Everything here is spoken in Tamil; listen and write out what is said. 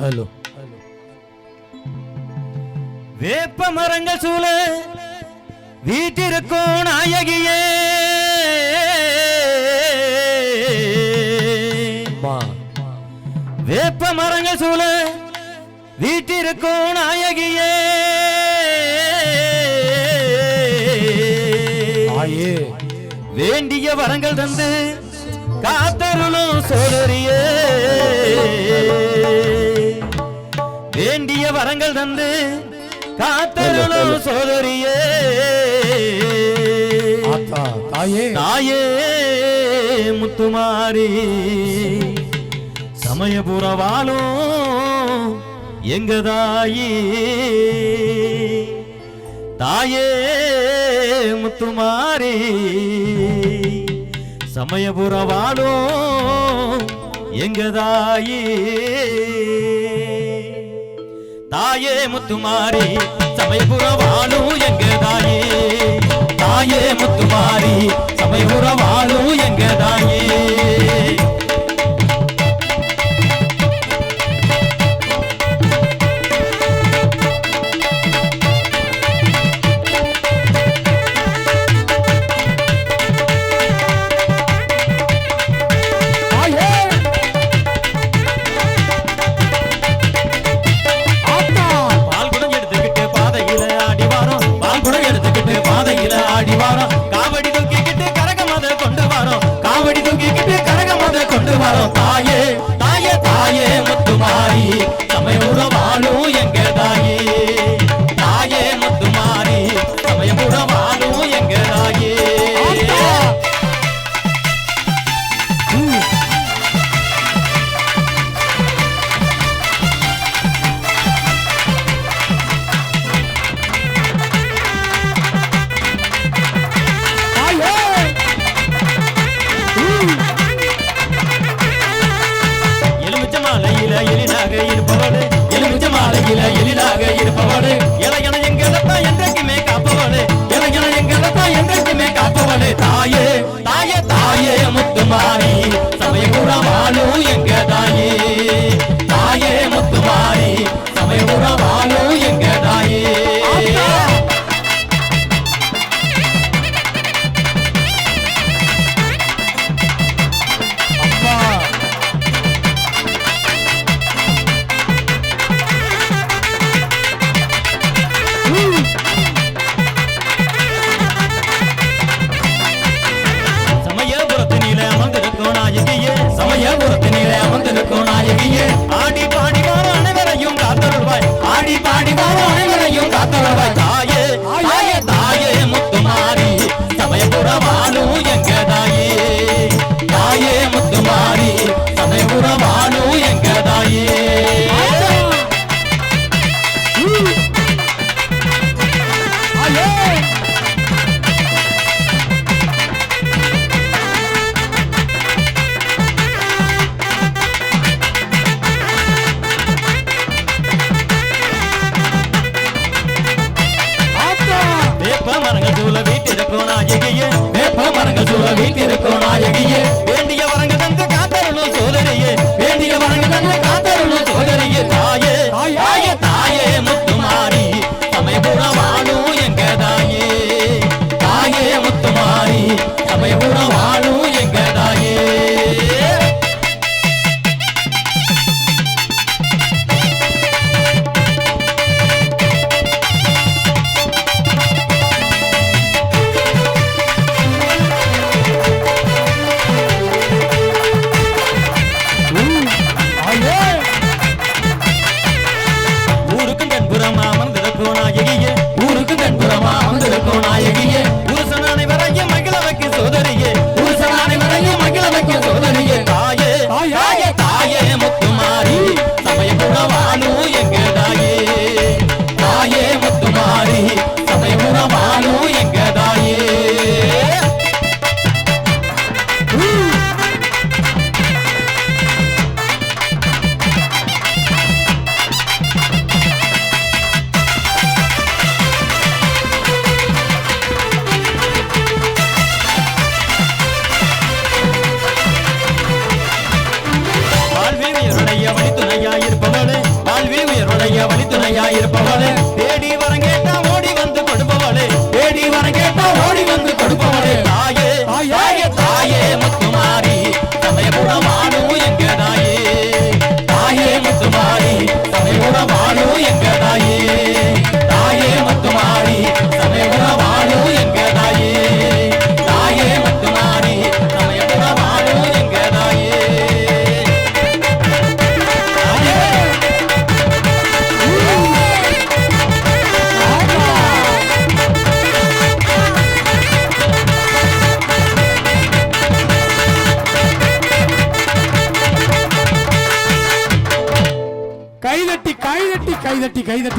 ஹலோ வேப்ப மரங்கள் சூழ வீட்டிற்கும் நாயகியே வேப்ப மரங்கள் சூழ வீட்டிற்கும் நாயகியே வேண்டிய வரங்கள் தந்து காத்தருளும் சோதரியே வேண்டிய வரங்கள் தந்து காத்தருளும் சோதரியே தாயே முத்துமாரி சமயபுரவாலும் எங்க தாயே முத்துமாரி சமயபுரவாலும் எங்க தாயே முத்துமாரி சமயபுரவாலும் எங்க தாயே முத்துமாரி சமயபுரவாலும் எங்க எளிதாக இருப்பவளே இளைஞன எங்களத்தா என்றைக்குமே காப்பவளே இளைஞன எங்களத்தா என்றைக்குமே காப்பவளே தாயே தாயே தாயே முத்துமாரி சமயபுரவாலும் எங்க தாயே முத்துமாரி சமயபுரவாலும் எங்க சமயபுரத்தினிலே அமர்ந்திருக்கும் நாயகியே ஆடி பாடி வார அனைவரையும் காத்தருள்வாய் ஆடி பாடி வார அனைவரையும் காத்தருள்வாய் தாயே தாயே தாயே முத்துமாரி சமயபுரவாலும் எங்க தாயே முத்துமாரி சமயபுரவாலும் எங்க கைதட்டி